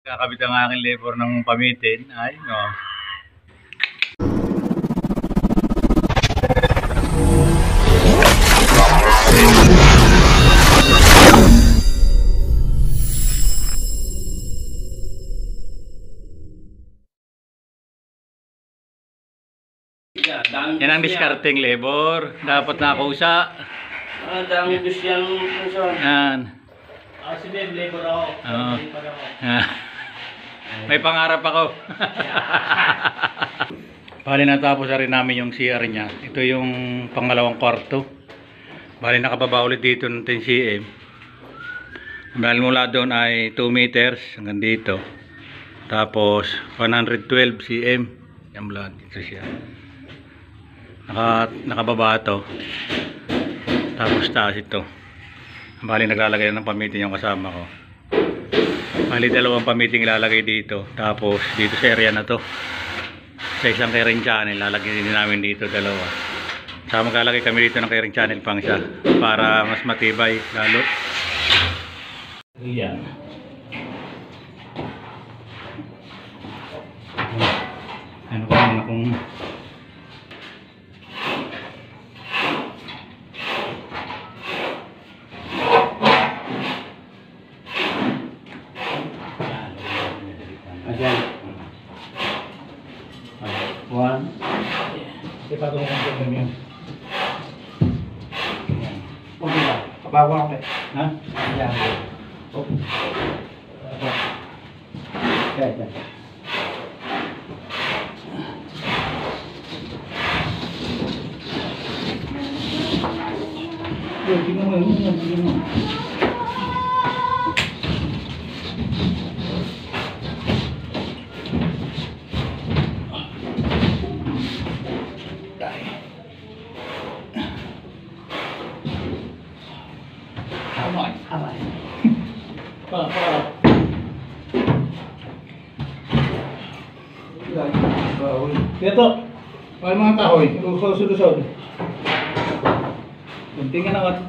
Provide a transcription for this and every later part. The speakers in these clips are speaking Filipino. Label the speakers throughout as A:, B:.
A: Kakabit ang aking labor ng pamitin. Ay, no. Yan ang discarding labor. Dapat nakusa.
B: Dami dus yan.
A: Yan.
B: Si Dave, labor ako.
A: May pangarap ako. Bali natapos na rin namin yung CR niya. Ito yung pangalawang kwarto. Bali nakababa ulit dito ng 10 cm. Dahil mula doon ay 2 meters hanggang dito. Tapos 112 cm. Yan mula dito siya. Nakababa ito. Tapos taas ito. Bali naglalagay ng pamitin yung kasama ko. Bali dalawang pamiting ilalagay dito. Tapos dito sa area na to, sa isang carrying channel, lalagay din namin dito dalawa. Saka maglalagay kami dito ng carrying channel pang isa para mas matibay lalo. Yan. Ano ba naman kung one. Ipatong ko ng yun. Okay ba? Pabawa ako. Ha? Yan. Okay. Kaya. Tingnan mo yun. Amay. Dito, may mga kahoy, lusod-lusod. Kunting nga lang.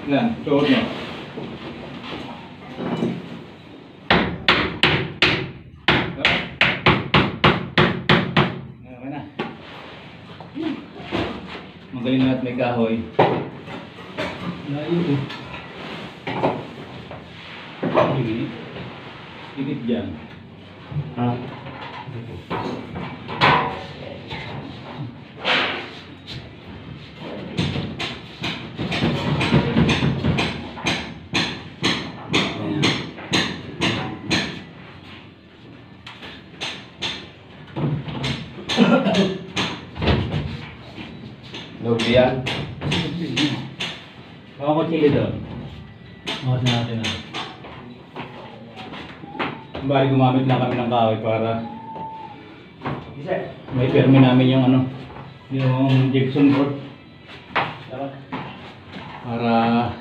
A: Yan, tuhod mo. Okay na. Magaling na at may kahoy. Layo eh. Dikit dyan. Ha?
B: Lubian.
A: Baka ko chili doon. Makas na natin na. Bali gumamit lang kami ng kahoy para may permi namin yung ano, yung gypsum board. Para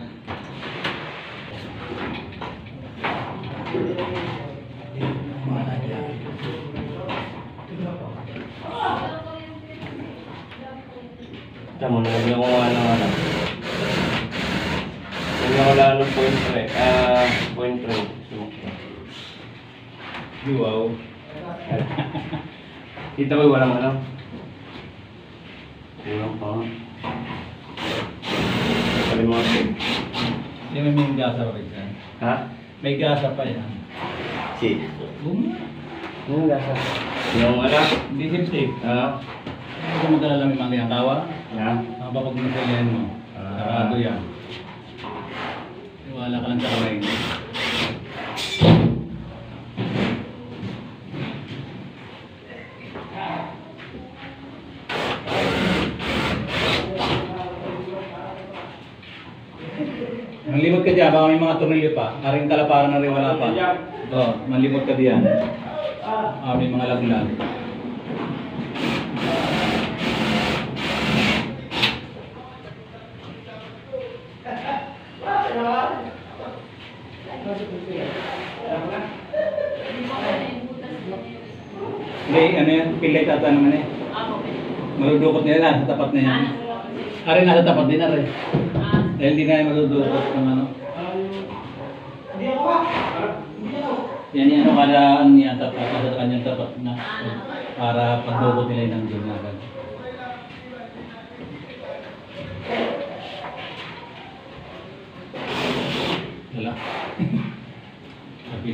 B: Tama na lang yung ano. Wala ng point 3.
A: wow.
B: Dito ko walang ano. Walang pa. Kalimutan.
A: Hindi may gasa pa yan.
B: Ha?
A: May gasa pa yan.
B: Si. Yung gasa. Yung ano?
A: Hindi sip-sip. Hindi ko magkalala may mga tawa. Ang papag mo sa yan mo. Sarado yan. Wala ka lang sa kamay. Manlimot ka dyan, baka may mga tornilyo pa. Karing kalaparan na rin wala pa. Manlimot ka diyan. May mga laglag. May ano yan, pilay tata naman eh. Maludukot nila sa tapat na yan. Ari nasa tapat din na rin. Dahil hindi na yung maludukot ng ano. Yan yan, ano kada ano yan, tapat sa kanyang tapat na para pagdukot nila ng doon agad. Wala. Sabi.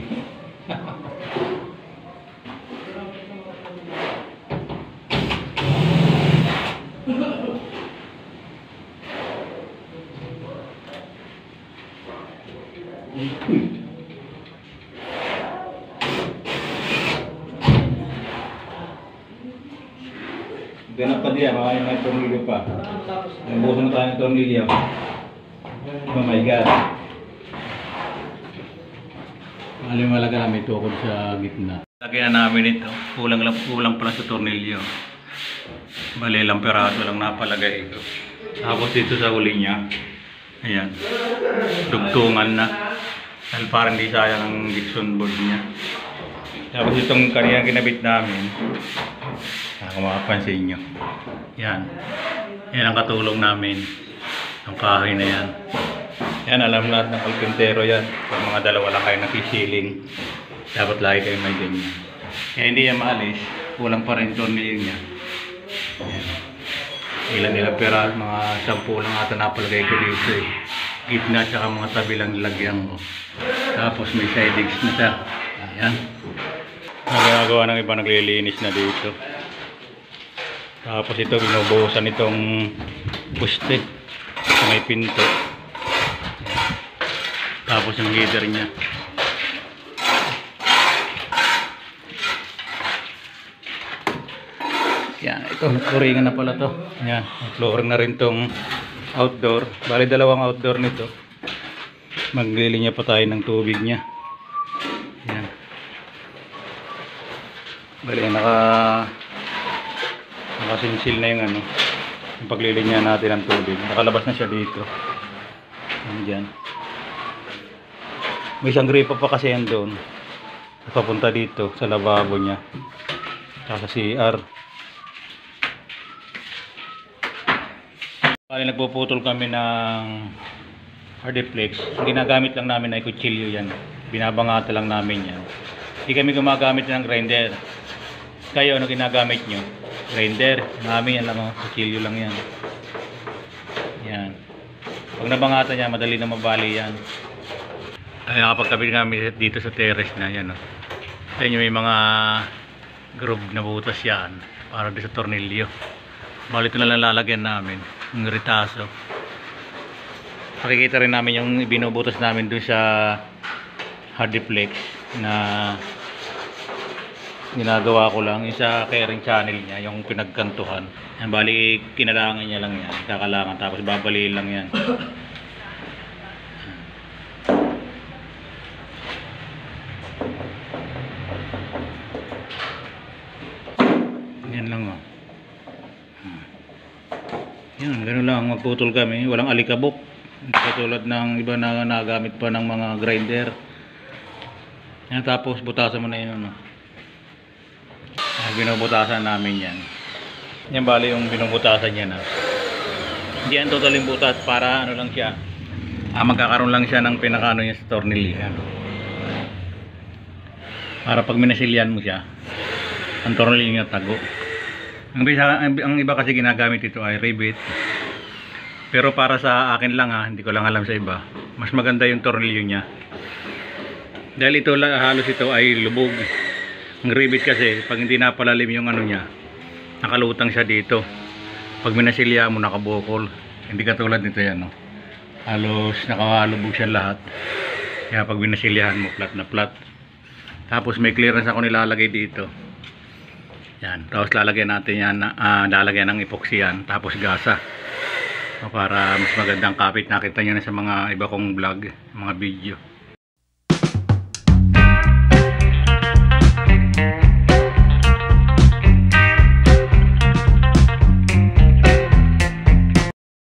A: Ganap pa diyan, makaya may tornilyo pa. Nabusan na tayo ng tornilyo. Oh my God. Malaga na may tukod sa gitna. Lagyan na namin ito. Kulang pala sa tornilyo. Bali, lamperato lang napalagay ito. Tapos dito sa uli niya. Ayan. Dugtungan na. Dahil parang di sayang ang Dixon board niya. Tapos itong kanina kinabit namin. Kung makapansin nyo. Yan. Yan ang katulong namin. Ang kahoy na yan. Yan, alam lahat ng kalpintero yan. Pag mga dalawa lang kayo nakisiling, dapat lagi kayo may ganyan. Kaya hindi yan maalis. Kulang pa rin tornilyo niya. Yan. Ilan pero mga 10 lang ata napalagay ko dito eh. Gitna tsaka mga tabi lang lagyan ko. Tapos may side digs na siya. Ayan. Nagagawa ng iba, naglilinis na dito. Tapos ito, binubuhusan itong poste sa may pinto. Tapos yung header niya. Yan, ito, flooringan na pala to. Yan, flooring na rin tong outdoor. Bali, dalawang outdoor nito. Maglilinya pa tayo ng tubig niya. Yan. Bali, nakasinsil na yung ano, yung paglilinya natin ng tubig. Nakalabas na siya dito. Diyan. May isang gripa pa kasi yan doon. Papunta dito sa lababo niya. Sa CR. Bali, nagpuputol kami ng hardiplex. Ang ginagamit lang namin ay kutsilyo yan. Binabangata lang namin yan. Hindi kami gumagamit ng grinder. Kayo, ano ginagamit nyo? Grinder. Namin yan lang, kutsilyo lang yan. Yan. Pag nabangata niya, madali na mabali yan. Ay, nakapagkabit kami dito sa terrace na yan. Sa inyo may mga groove na butas yan para sa tornilyo. Bali, ito na lang lalagyan namin. Yung ritaso. Pakikita rin namin yung binubutas namin doon sa hardiplex na ginagawa ko lang yung sa carrying channel niya, yung pinagkantuhan. Yan, bali kinalangan niya lang yan, kakalangan, tapos babaliin lang yan. Yan lang o. Yan, gano'n lang, magputol kami, walang alikabok. Hindi katulad ng iba na nagamit pa ng mga grinder. Yan, tapos butasan mo na yun, ano. Binubutasan namin yan. Yan, bali yung binubutasan niya na. Hindi yan totaling butas, para ano lang siya. Magkakaroon lang siya ng pinakano niya sa tornilyo. Yan. Para pag minasilyan mo siya, ang tornilyo niya tago. Ang iba kasi ginagamit ito ay rivet. Pero para sa akin lang hindi ko lang alam sa iba. Mas maganda yung tornilyo niya. Dahil ito halos ito ay lubog. Ang rivet kasi, pag hindi napalalim yung ano niya, nakalutang siya dito. Pag minasilya mo, nakabukol. Hindi katulad nito yan, no? Halos nakalubog siya lahat. Kaya pag minasilyahan mo, flat na flat. Tapos may clearance ako nilalagay dito. Yan. Tapos lalagyan natin yan, lalagyan ng epoxy yan. Tapos gasa. Para mas magandang kapit. Nakita nyo na sa mga iba kong vlog, mga video.